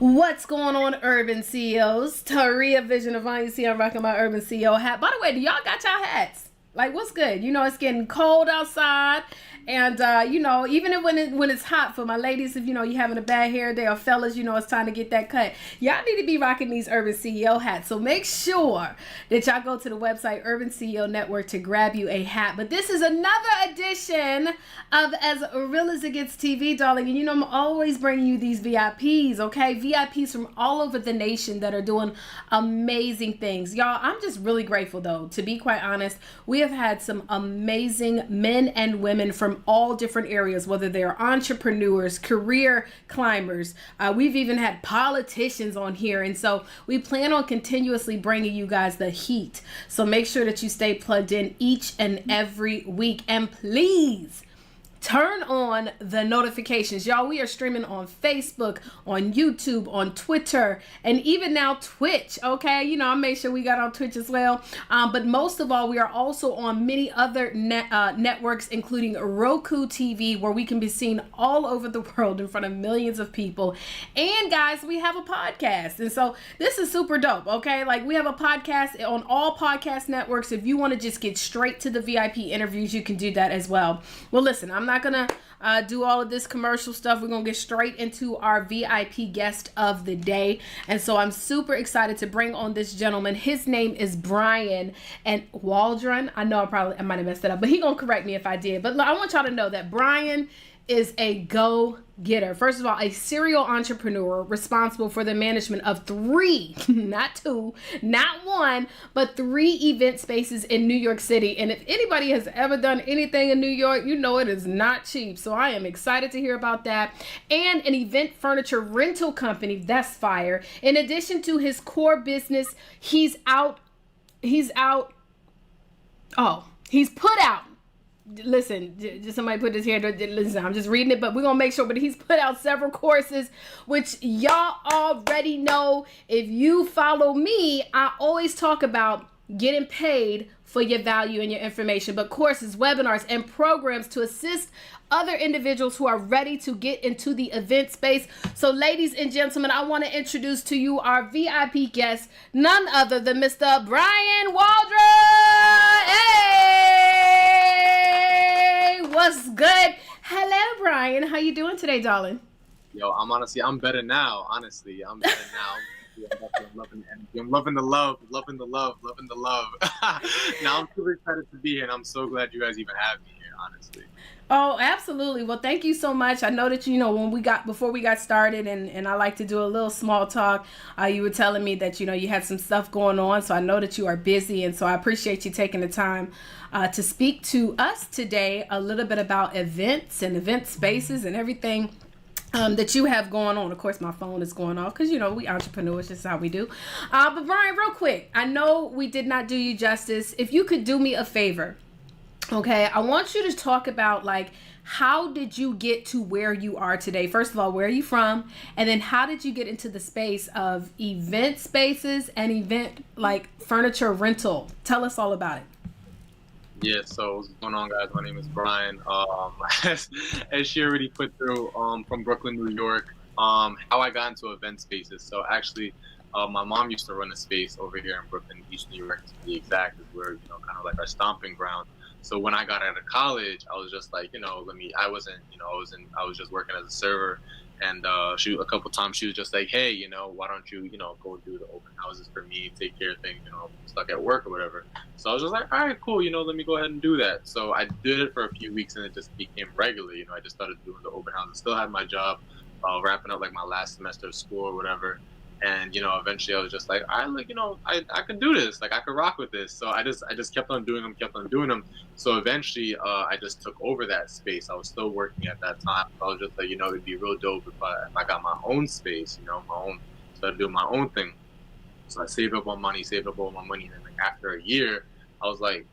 What's going on, Urban CEOs? Taria Vision of You see I'm rocking my Urban CEO hat. By the way, do y'all got y'all hats? Like, what's good? You know, it's getting cold outside. And, even when it's hot, for my ladies, if, you having a bad hair day, or fellas, it's time to get that cut. Y'all need to be rocking these Urban CEO hats. So make sure that y'all go to the website, Urban CEO Network, to grab you a hat. But this is another edition of As Real As It Gets TV, darling. And, I'm always bringing you these VIPs, okay? VIPs from all over the nation that are doing amazing things. Y'all, I'm just really grateful, though. To be quite honest, we have had some amazing men and women from all different areas, whether they're entrepreneurs, career climbers. We've even had politicians on here. And so we plan on continuously bringing you guys the heat. So make sure that you stay plugged in each and every week. And please turn on the notifications. Y'all, we are streaming on Facebook, on YouTube, on Twitter, and even now Twitch, okay? I made sure we got on Twitch as well. But most of all, we are also on many other networks, including Roku TV, where we can be seen all over the world in front of millions of people. And guys, we have a podcast. And so this is super dope, okay? Like, we have a podcast on all podcast networks. If you want to just get straight to the VIP interviews, you can do that as well. Well, listen, I'm not gonna do all of this commercial stuff. We're gonna get straight into our VIP guest of the day. And so I'm super excited to bring on this gentleman. His name is Brian and Waldron. I know I might have messed it up, but he gonna correct me if I did. But I want y'all to know that Brian is a go-getter. First of all, a serial entrepreneur responsible for the management of 3, not 2, not 1, but 3 event spaces in New York City. And if anybody has ever done anything in New York, you know it is not cheap. So I am excited to hear about that. And an event furniture rental company, that's fire. In addition to his core business, he's put out, listen, just somebody put this here. Listen, I'm just reading it, but we're going to make sure. But he's put out several courses, which y'all already know. If you follow me, I always talk about getting paid for your value and your information, but courses, webinars, and programs to assist other individuals who are ready to get into the event space. So ladies and gentlemen, I want to introduce to you our VIP guest, none other than Mr. Brian Waldron. Hey, what's good? Hello, Brian. How you doing today, darling? Yo, I'm better now. Honestly, I'm better now. I'm loving the energy. I'm loving the love. Now I'm super excited to be here, and I'm so glad you guys even have me here, honestly. Oh, absolutely. Well, thank you so much. I know that, before we got started, and I like to do a little small talk, you were telling me that, you had some stuff going on. So I know that you are busy. And so I appreciate you taking the time to speak to us today a little bit about events and event spaces and everything that you have going on. Of course, my phone is going off because, we entrepreneurs, this is how we do. But Brian, real quick, I know we did not do you justice. If you could do me a favor, okay, I want you to talk about, like, how did you get to where you are today? First of all, where are you from? And then how did you get into the space of event spaces and event, like, furniture rental? Tell us all about it. Yeah, so what's going on, guys? My name is Brian. As she already put through, from Brooklyn, New York, how I got into event spaces. So actually, my mom used to run a space over here in Brooklyn, East New York, to be exact, is where, kind of like our stomping ground. So when I got out of college, I was just like, I was just working as a server. And a couple times she was just like, hey, why don't you, go do the open houses for me, take care of things, stuck at work or whatever. So I was just like, all right, cool, let me go ahead and do that. So I did it for a few weeks and it just became regular. I just started doing the open houses, still had my job, wrapping up like my last semester of school or whatever. And, eventually I was just like, I can do this. Like, I could rock with this. So I just kept on doing them. So eventually I just took over that space. I was still working at that time. I was just like, it'd be real dope if I got my own space, started doing my own thing. So I saved up all my money. And then, like, after a year, I was like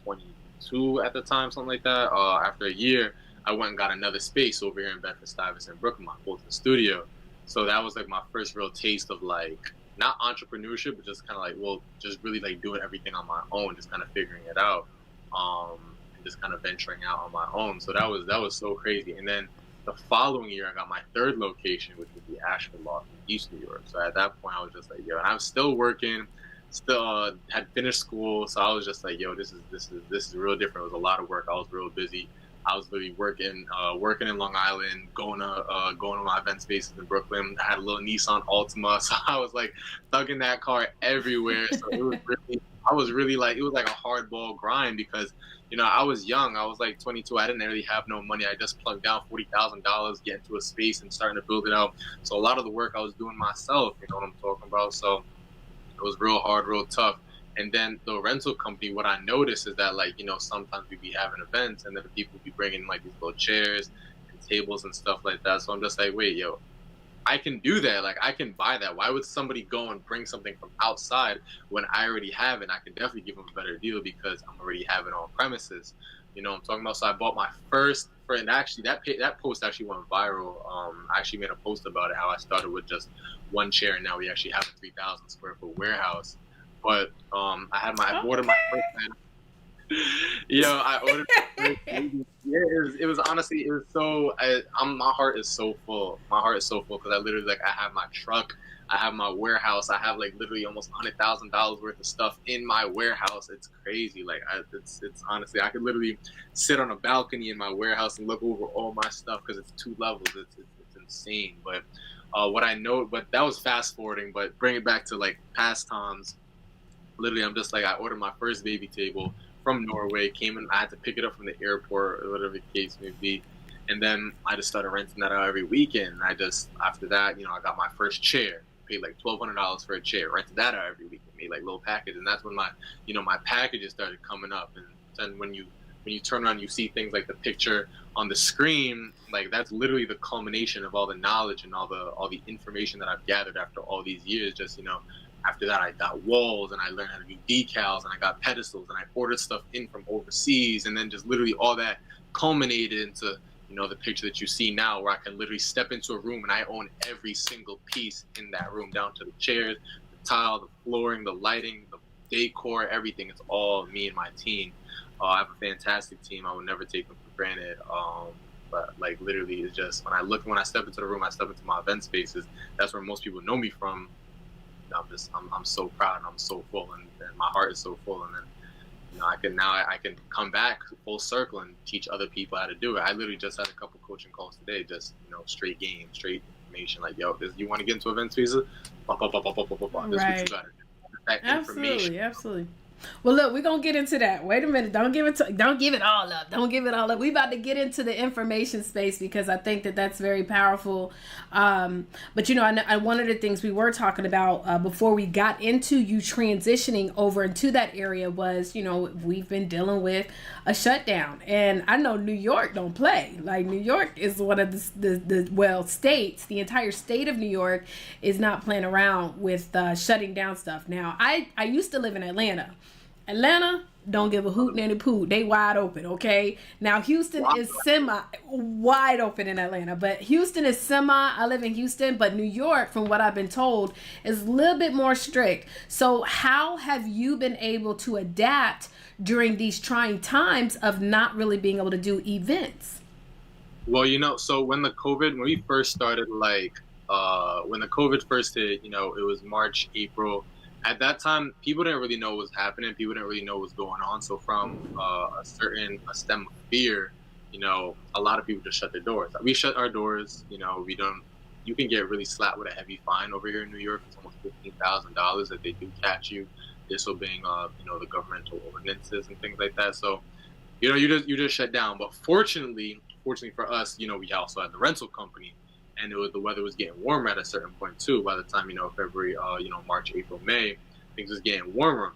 22 at the time, something like that. After a year, I went and got another space over here in Bedford-Stuyvesant, Brooklyn, my full-time studio. So that was like my first real taste of, like, not entrepreneurship, but just kind of like, just really like doing everything on my own, just kind of figuring it out, and just kind of venturing out on my own. So that was so crazy. And then the following year, I got my third location, which was the Ashford Loft in East New York. So at that point, I was just like, yo, and I was still working, still had finished school. So I was just like, yo, this is real different. It was a lot of work. I was real busy. I was literally working in Long Island, going to my event spaces in Brooklyn. I had a little Nissan Altima, so I was like thugging that car everywhere. So I was really like, it was like a hardball grind because, I was young. I was like 22. I didn't really have no money. I just plugged down $40,000, get into a space and starting to build it out. So a lot of the work I was doing myself, you know what I'm talking about? So it was real hard, real tough. And then the rental company, what I noticed is that, like, sometimes we be having events and then the people be bringing like these little chairs and tables and stuff like that. So I'm just like, wait, yo, I can do that. Like, I can buy that. Why would somebody go and bring something from outside when I already have it? I can definitely give them a better deal because I'm already having it on premises. You know what I'm talking about? So I bought my first, and actually that post actually went viral. I actually made a post about it, how I started with just one chair and now we actually have a 3,000 square foot warehouse. But I ordered my first. I ordered. Yeah, it was honestly, it was so. My heart is so full. My heart is so full because I literally, like, I have my truck, I have my warehouse, I have like literally almost $100,000 worth of stuff in my warehouse. It's crazy. Like, it's honestly, I could literally sit on a balcony in my warehouse and look over all my stuff because it's 2 levels. It's insane. But but that was fast forwarding. But bring it back to like past times. Literally, I'm just like, I ordered my first baby table from Norway, came in, I had to pick it up from the airport or whatever the case may be. And then I just started renting that out every weekend. After that, I got my first chair, paid like $1,200 for a chair, rented that out every weekend, made like little packages. And that's when my packages started coming up. And then when you turn around, you see things like the picture on the screen, like that's literally the culmination of all the knowledge and all the information that I've gathered after all these years. Just, after that, I got walls and I learned how to do decals and I got pedestals and I ordered stuff in from overseas. And then just literally all that culminated into, the picture that you see now, where I can literally step into a room and I own every single piece in that room, down to the chairs, the tile, the flooring, the lighting, the decor, everything. It's all me and my team. I have a fantastic team. I would never take them for granted. But like literally, it's just when I step into the room, I step into my event spaces. That's where most people know me from. I'm so proud and I'm so full and my heart is so full. And then, I can come back full circle and teach other people how to do it. I literally just had a couple coaching calls today, just, straight game, straight information. Like, yo, you want to get into event spaces? This is what you got to do. That information. Absolutely. Well, look, we're going to get into that. Wait a minute. Don't give it all up. Don't give it all up. We about to get into the information space because I think that that's very powerful. But, one of the things we were talking about before we got into you transitioning over into that area was, we've been dealing with a shutdown. And I know New York don't play. Like, New York is one of the states. The entire state of New York is not playing around with shutting down stuff. Now, I used to live in Atlanta. Atlanta don't give a hoot and a poot. They wide open, okay? Now, Houston is wide open in Atlanta, but Houston is I live in Houston, but New York, from what I've been told, is a little bit more strict. So how have you been able to adapt during these trying times of not really being able to do events? Well, so when we first started, like, when the COVID first hit, it was March, April. At that time, people didn't really know what was happening. People didn't really know what was going on. So from a stem of fear, a lot of people just shut their doors. We shut our doors. You can get really slapped with a heavy fine over here in New York. It's almost $15,000 if they do catch you disobeying, the governmental ordinances and things like that. So, you just shut down. But fortunately for us, we also had the rental company. And the weather was getting warmer at a certain point too. By the time, February, March, April, May, things was getting warmer.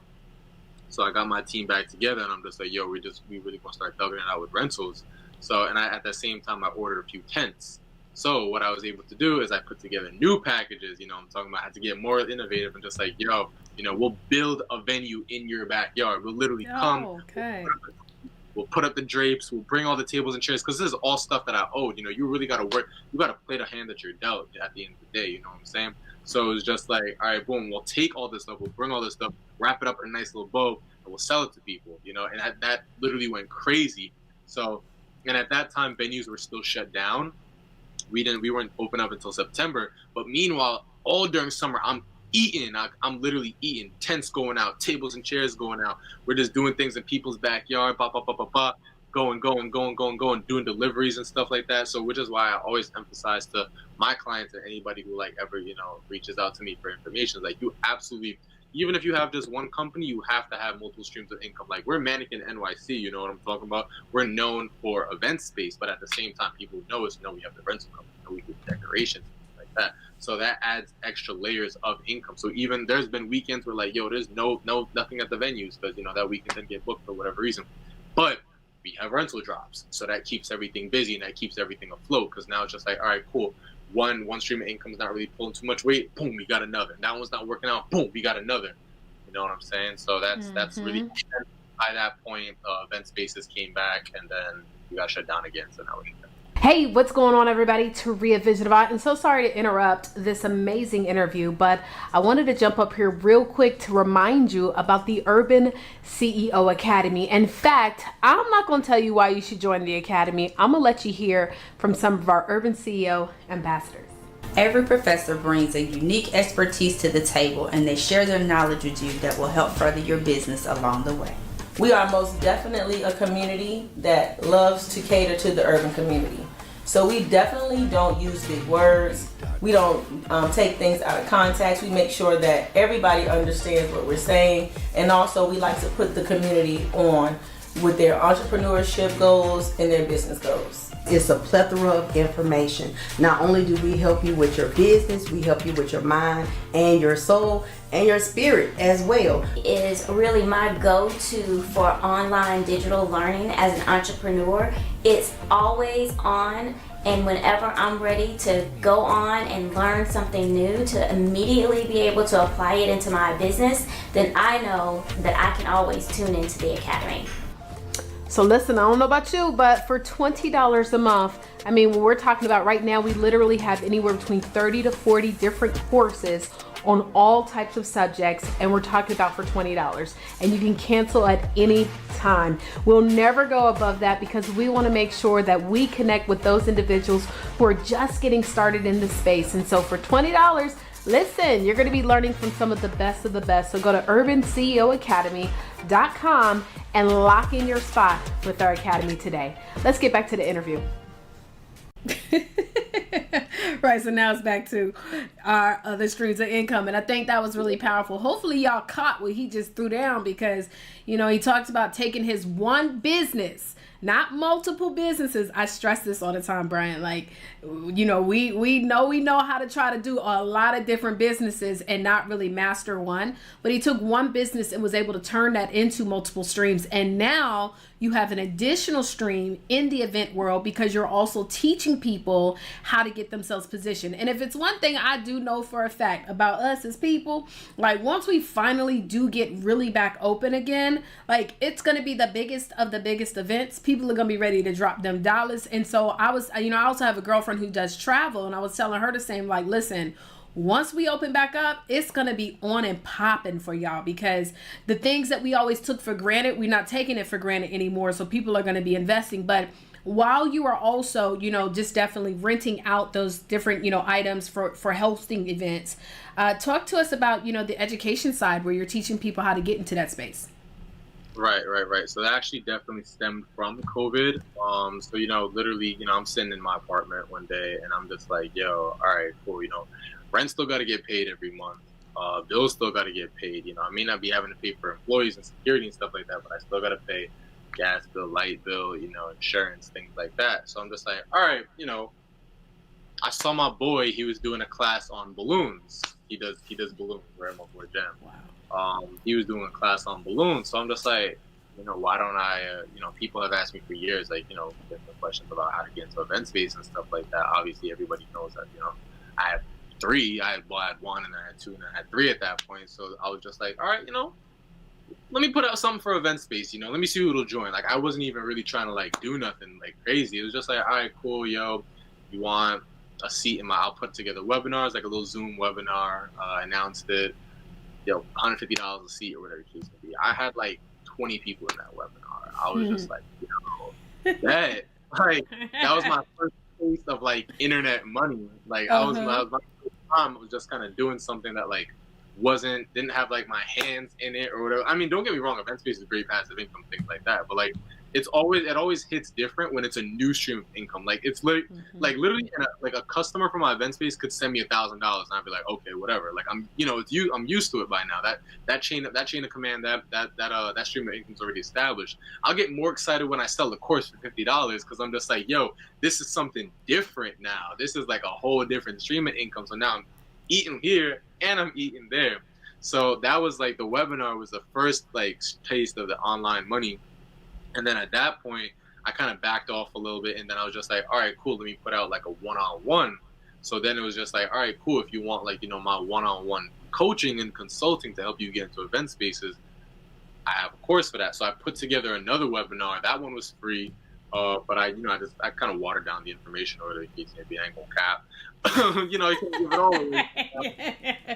So I got my team back together and I'm just like, yo, we really gonna start thugging it out with rentals. So, and at the same time, I ordered a few tents. So what I was able to do is I put together new packages. I'm talking about I had to get more innovative and just like, yo, we'll build a venue in your backyard. We'll literally come. Okay. We'll put up the drapes. We'll bring all the tables and chairs because this is all stuff that I owed. You really got to work. You got to play the hand that you're dealt at the end of the day. You know what I'm saying? So it was just like, all right, boom. We'll take all this stuff. We'll bring all this stuff, wrap it up in a nice little bow, and we'll sell it to people. And that literally went crazy. So, and at that time, venues were still shut down. we weren't open up until September. But meanwhile, all during summer, I'm eating. I'm literally eating. Tents going out, tables and chairs going out. We're just doing things in people's backyard, going, doing deliveries and stuff like that. So which is why I always emphasize to my clients and anybody who like ever, reaches out to me for information, like you absolutely, even if you have just one company, you have to have multiple streams of income. Like we're Mannequin NYC, you know what I'm talking about? We're known for event space, but at the same time, people know us, know we have the rental company, know we do decorations, things like that. So that adds extra layers of income. So even there's been weekends where like, yo, there's nothing at the venues because, that weekend didn't get booked for whatever reason. But we have rental drops. So that keeps everything busy and that keeps everything afloat because now it's just like, all right, cool. One stream of income is not really pulling too much weight. Boom, we got another. That one's not working out. Boom, we got another. You know what I'm saying? So that's really, by that point, event spaces came back and then we got shut down again. So now we're shut down. Hey, what's going on, everybody? Taria Vision of Art. And so sorry to interrupt this amazing interview, but I wanted to jump up here real quick to remind you about the Urban CEO Academy. In fact, I'm not going to tell you why you should join the Academy. I'm going to let you hear from some of our Urban CEO ambassadors. Every professor brings a unique expertise to the table, and they share their knowledge with you that will help further your business along the way. We are most definitely a community that loves to cater to the urban community. So we definitely don't use big words. We don't take things out of context. We make sure that everybody understands what we're saying. And also we like to put the community on with their entrepreneurship goals and their business goals. It's a plethora of information. Not only do we help you with your business, we help you with your mind and your soul and your spirit as well. It is really my go-to for online digital learning as an entrepreneur. It's always on, and whenever I'm ready to go on and learn something new to immediately be able to apply it into my business, then I know that I can always tune into the Academy. So listen, I don't know about you, but for $20 a month, I mean, when we're talking about right now, we literally have anywhere between 30 to 40 different courses on all types of subjects, and we're talking about for $20, and you can cancel at any time. We'll never go above that because we want to make sure that we connect with those individuals who are just getting started in the space. And so for $20, listen, you're going to be learning from some of the best of the best. So go to urbanceoacademy.com and lock in your spot with our academy today. Let's get back to the interview. Right, so now it's back to our other streams of income, and I think that was really powerful. Hopefully y'all caught what he just threw down, because he talks about taking his one business, not multiple businesses. I stress this all the time, Brian. Like, we know how to try to do a lot of different businesses and not really master one. But he took one business and was able to turn that into multiple streams. And now you have an additional stream in the event world because you're also teaching people how to get themselves positioned. And if it's one thing I do know for a fact about us as people, like once we finally do get really back open again, like it's going to be the biggest of the biggest events. People are going to be ready to drop them dollars. And so I also have a girlfriend who does travel, and I was telling her the same, like, listen, once we open back up, it's going to be on and popping for y'all, because the things that we always took for granted, we're not taking it for granted anymore. So people are going to be investing. But while you are also, just definitely renting out those different, items for hosting events, talk to us about, the education side where you're teaching people how to get into that space. Right. So that actually definitely stemmed from COVID. So, literally, I'm sitting in my apartment one day and I'm just like, yo, all right, cool. Rent still got to get paid every month. Bills still got to get paid. I may not be having to pay for employees and security and stuff like that, but I still got to pay gas bill, light bill, insurance, things like that. So I'm just like, all right, I saw my boy, he was doing a class on balloons. He does balloons, right? My boy Jam. Wow. He was doing a class on balloons. So I'm just like, why don't I, people have asked me for years, like, different questions about how to get into event space and stuff like that. Obviously, everybody knows that, I have three. I had one, and I had two, and I had three at that point. So I was just like, all right, let me put out something for event space. Let me see who'll join. Like, I wasn't even really trying to like do nothing like crazy. It was just like, all right, cool, yo, you want a seat in I'll put together webinars, like a little Zoom webinar. Announced it, $150 a seat or whatever the case may be. I had like 20 people in that webinar. I was just like, that was my first taste of like internet money. Like I was my first time, I was just kind of doing something that like didn't have like my hands in it or whatever. I mean, don't get me wrong, event space is great passive income, things like that. But like it always hits different when it's a new stream of income. Like it's like literally like a customer from my event space could send me $1,000 and I'd be like, okay, whatever. Like I'm used to it by now. That chain of command, that stream of income's already established. I'll get more excited when I sell the course for $50 because I'm just like, yo, this is something different now. This is like a whole different stream of income. So now I'm eating here and I'm eating there. So that was like the webinar was the first like taste of the online money. And then at that point, I kind of backed off a little bit, and then I was just like, all right, cool, let me put out like a one-on-one. So then it was just like, all right, cool, if you want like, my one-on-one coaching and consulting to help you get into event spaces, I have a course for that. So I put together another webinar. That one was free, but I kind of watered down the information over in case maybe I ain't gonna cap. You can't give it all away.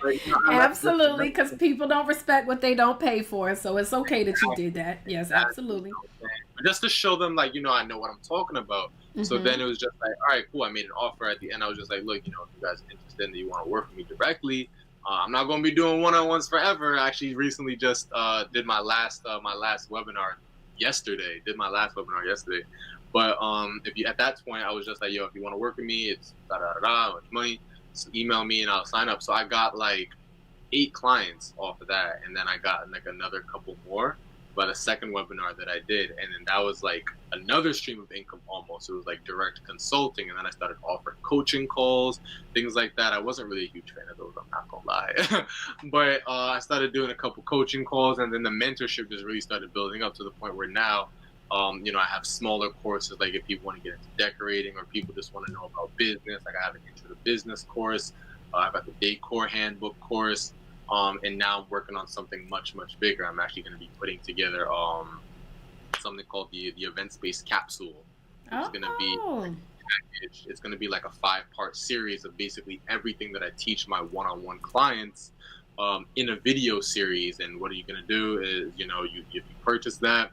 But, absolutely, because people don't respect what they don't pay for, so it's okay that you did that. Yes, absolutely. Just to show them, like, I know what I'm talking about. So then it was just like, all right, cool. I made an offer at the end. I was just like, look, if you guys are interested and you want to work with me directly, I'm not going to be doing one-on-ones forever. I actually recently just did my last webinar yesterday. But if you at that point, I was just like, yo, if you want to work with me, it's much money. So email me and I'll sign up. So I got like 8 clients off of that, and then I got like another couple more by the second webinar that I did, and then that was like another stream of income almost. It was like direct consulting, and then I started offering coaching calls, things like that. I wasn't really a huge fan of those, I'm not gonna lie. But I started doing a couple coaching calls, and then the mentorship just really started building up to the point where now I have smaller courses, like if people want to get into decorating or people just want to know about business, like I have an intro to business course, I've got the decor handbook course, and now I'm working on something much, much bigger. I'm actually going to be putting together something called the event space capsule. It's going to be packaged. It's going to be like a 5-part series of basically everything that I teach my one-on-one clients in a video series. And what are you going to do is, if you purchase that,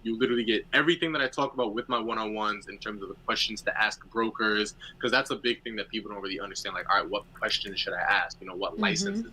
you literally get everything that I talk about with my one-on-ones in terms of the questions to ask brokers, because that's a big thing that people don't really understand. Like, all right, what questions should I ask? What licenses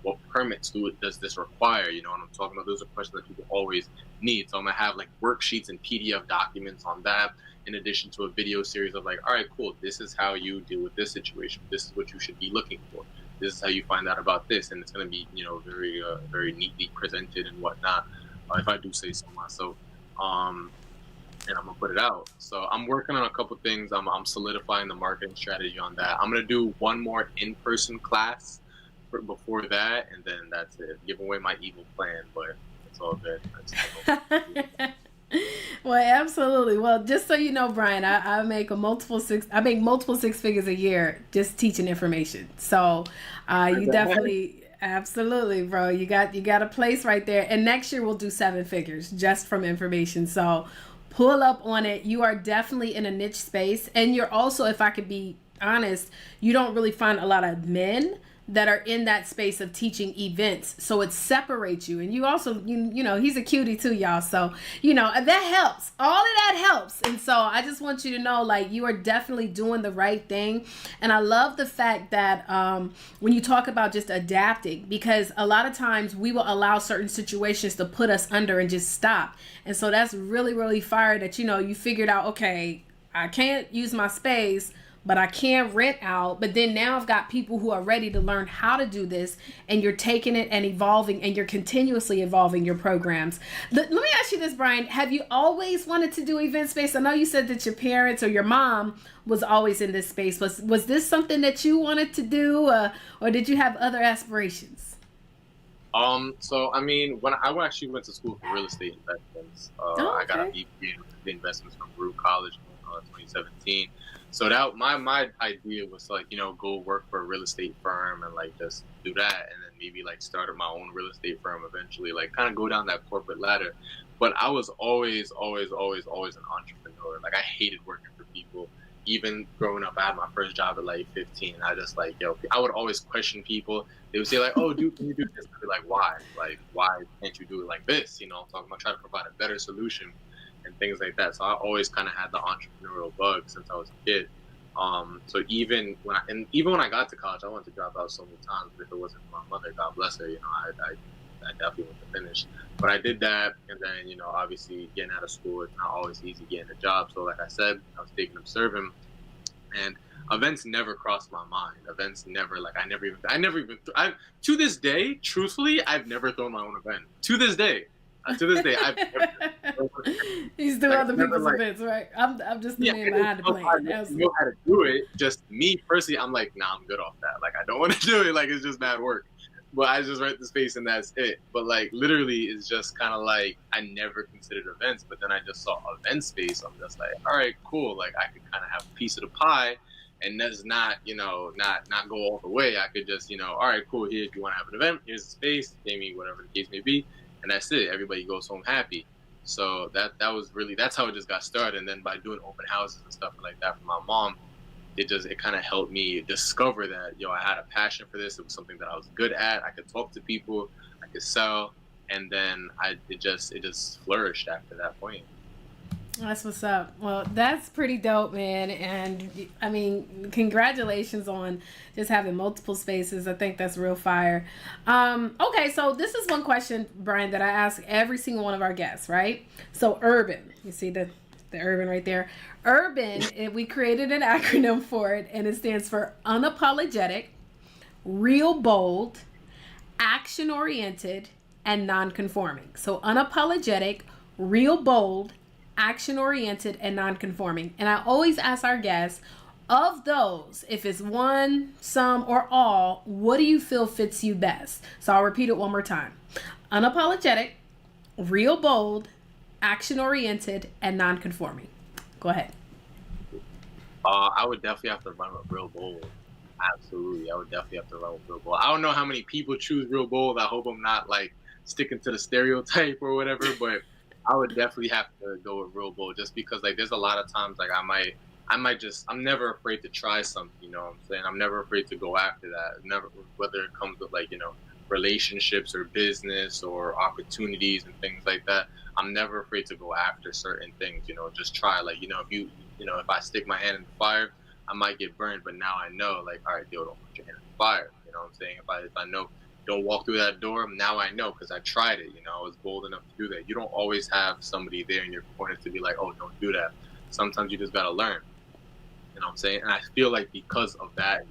what permits does this require? And I'm talking about, those are questions that people always need. So I'm gonna have like worksheets and PDF documents on that, in addition to a video series of like, all right, cool, this is how you deal with this situation. This is what you should be looking for. This is how you find out about this, and it's gonna be very very neatly presented and whatnot. If I do say so myself, and I'm gonna put it out. So I'm working on a couple things. I'm solidifying the marketing strategy on that. I'm gonna do one more in-person class before that, and then that's it. Giving away my evil plan, but it's all good. Well, absolutely. Well, just so you know, Brian, I make multiple six figures a year just teaching information. So you definitely. Absolutely, bro. You got a place right there. And next year we'll do 7 figures just from information. So pull up on it. You are definitely in a niche space. And you're also, if I could be honest, you don't really find a lot of men that are in that space of teaching events. So it separates you. And you also, he's a cutie too, y'all. So, that helps. All of that helps. And so I just want you to know, like, you are definitely doing the right thing. And I love the fact that when you talk about just adapting, because a lot of times we will allow certain situations to put us under and just stop. And so that's really, really fire that, you figured out, okay, I can't use my space, but I can rent out. But then now I've got people who are ready to learn how to do this, and you're taking it and evolving, and you're continuously evolving your programs. Let me ask you this, Brian. Have you always wanted to do event space? I know you said that your parents or your mom was always in this space. Was this something that you wanted to do, or did you have other aspirations? So I mean, when I actually went to school for real estate investments, I got a BBA in investments from Brew College in 2017. So that my idea was to, like, go work for a real estate firm and like just do that, and then maybe like start my own real estate firm eventually, like kind of go down that corporate ladder. But I was always an entrepreneur. Like I hated working for people. Even growing up, I had my first job at like 15. I just like, I would always question people. They would say like, oh, dude, can you do this? I'd be like, why? Like, why can't you do it like this? I'm talking about trying to provide a better solution and things like that. So I always kind of had the entrepreneurial bug since I was a kid. So even when I got to college, I wanted to drop out so many times. But if it wasn't for my mother, God bless her, I definitely wouldn't have finished. But I did that, and then obviously getting out of school, it's not always easy getting a job. So like I said, I was taking up serving, and events never crossed my mind. Events never, like, to this day, truthfully, I've never thrown my own event. To this day, I've never. He's doing other never, people's events, right? I'm just the man behind the plan. I know how to do it. Just me personally, I'm like, nah, I'm good off that. Like, I don't want to do it. Like, it's just bad work. But I just rent the space and that's it. But like, literally, it's just kind of like I never considered events. But then I just saw event space. I'm just like, all right, cool. Like, I could kind of have a piece of the pie, and that's not not go all the way. I could just all right, cool. Here, if you want to have an event, here's the space. Pay me whatever the case may be. And that's it. Everybody goes home happy. So that's how it just got started. And then by doing open houses and stuff like that for my mom, it kind of helped me discover that I had a passion for this. It was something that I was good at. I could talk to people, I could sell, and then it just flourished after that point. That's what's up. Well, that's pretty dope, man. And I mean, congratulations on just having multiple spaces. I think that's real fire. Okay, so this is one question, Brian, that I ask every single one of our guests, right? So urban, you see the urban right there. Urban, we created an acronym for it, and it stands for unapologetic, real bold, action-oriented, and non-conforming. So unapologetic, real bold, action-oriented, and non-conforming. And I always ask our guests, of those, if it's one, some, or all, what do you feel fits you best? So I'll repeat it one more time. Unapologetic, real bold, action-oriented, and non-conforming. Go ahead. I would definitely have to run with real bold. Absolutely. I would definitely have to run with real bold. I don't know how many people choose real bold. I hope I'm not like sticking to the stereotype or whatever, but I would definitely have to go with real bold just because like there's a lot of times like I'm never afraid to try something, you know what I'm saying? I'm never afraid to go after that. Never, whether it comes with like, relationships or business or opportunities and things like that. I'm never afraid to go after certain things, just try. Like, if I stick my hand in the fire, I might get burned, but now I know, like, all right, don't put your hand in the fire. You know what I'm saying? If I know, don't walk through that door, now I know because I tried it. I was bold enough to do that. You don't always have somebody there in your corner to be like, oh, don't do that. Sometimes you just got to learn. You know what I'm saying? And I feel like because of that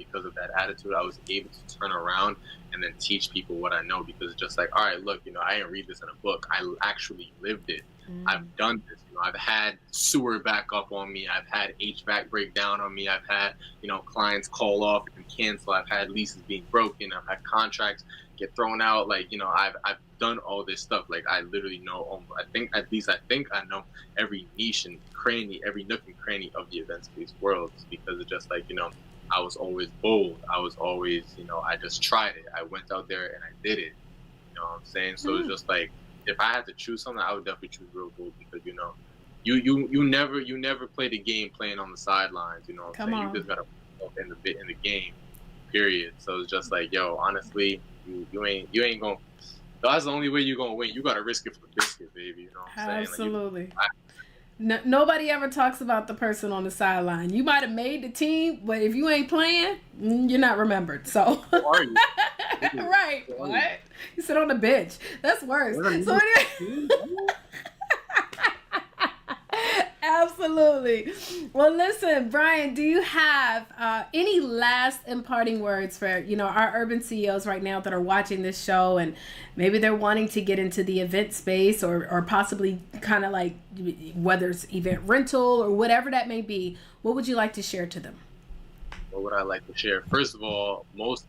attitude, I was able to turn around and then teach people what I know because it's just like, all right, look, I didn't read this in a book. I actually lived it. I've done this. I've had sewer back up on me. I've had HVAC break down on me. I've had, clients call off and cancel. I've had leases being broken. I've had contracts get thrown out. Like, I've done all this stuff. Like, I literally know, I think I know every niche and cranny, every nook and cranny of the event-based world because it's just like, I was always bold. I was always, I just tried it. I went out there and I did it. You know what I'm saying? So it's just like, if I had to choose something, I would definitely choose real bold because, you never play the game playing on the sidelines. You know what I'm saying? You just gotta in the game, period. So it's just like, yo, honestly, you ain't gonna. That's the only way you're gonna win. You gotta risk it for the biscuit, baby. You know what I'm saying? Absolutely. Nobody ever talks about the person on the sideline. You might have made the team, but if you ain't playing, you're not remembered. So, who are you? Right? What? You sit on the bench. That's worse. So absolutely. Well, listen, Brian, do you have any last imparting words for our urban CEOs right now that are watching this show and maybe they're wanting to get into the event space or possibly kind of like whether it's event rental or whatever that may be? What would you like to share to them? What would I like to share? First of all, most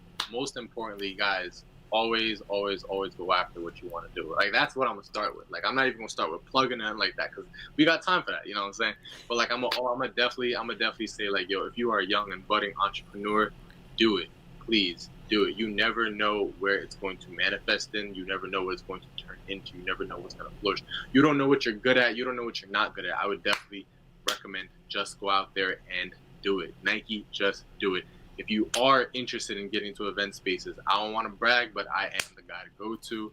importantly, guys, always go after what you want to do. Like, that's what I'm gonna start with. Like, I'm not even gonna start with plugging in like that because we got time for that. You know what I'm saying? But like, I'm gonna definitely say like, yo, if you are a young and budding entrepreneur, do it. Please do it. You never know where it's going to manifest in. You never know what it's going to turn into. You never know what's gonna flourish. You don't know what you're good at. You don't know what you're not good at. I would definitely recommend just go out there and do it. Nike, just do it. If you are interested in getting to event spaces, I don't want to brag, but I am the guy to go to.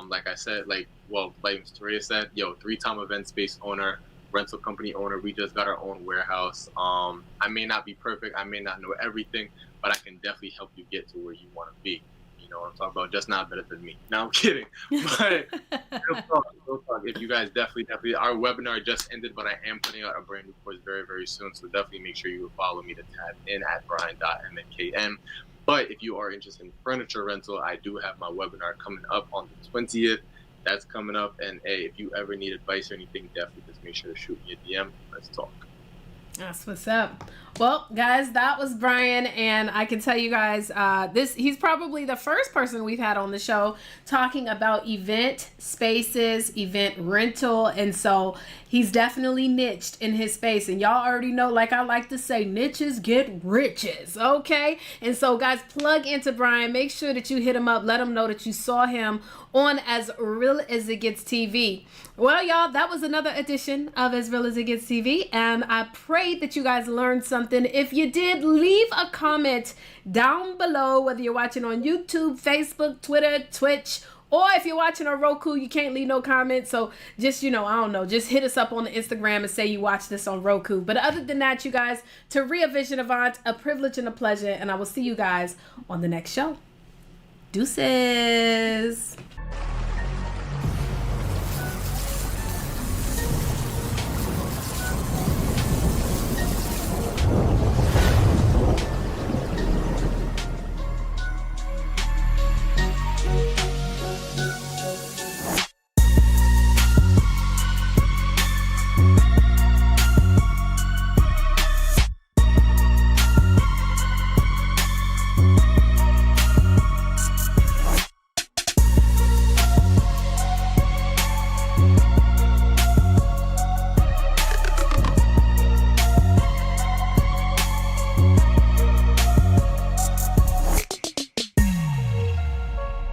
Like I said, like Ms. Toria said, 3-time event space owner. rental company owner. We just got our own warehouse. I may not be perfect. I may not know everything, but I can definitely help you get to where you want to be. You know what I'm talking about? Just not better than me. No, I'm kidding. But real talk. If you guys definitely, our webinar just ended, but I am putting out a brand new course very, very soon. So definitely make sure you follow me to tab in at brian.mnkm. But if you are interested in furniture rental, I do have my webinar coming up on the 20th. That's coming up. And hey, if you ever need advice or anything, definitely just make sure to shoot me a DM. Let's talk. That's what's up. Well, guys, that was Brian, and I can tell you guys, he's probably the first person we've had on the show talking about event spaces, event rental, and so he's definitely niched in his space. And y'all already know, like I like to say, niches get riches, okay? And so, guys, plug into Brian. Make sure that you hit him up. Let him know that you saw him on As Real As It Gets TV. Well, y'all, that was another edition of As Real As It Gets TV, and I pray that you guys learned something. If you did, leave a comment down below, whether you're watching on YouTube, Facebook, Twitter, Twitch, or if you're watching on Roku, you can't leave no comments. So just, I don't know, just hit us up on the Instagram and say you watch this on Roku. But other than that, you guys, Taria Vision Avant, a privilege and a pleasure, and I will see you guys on the next show. Deuces.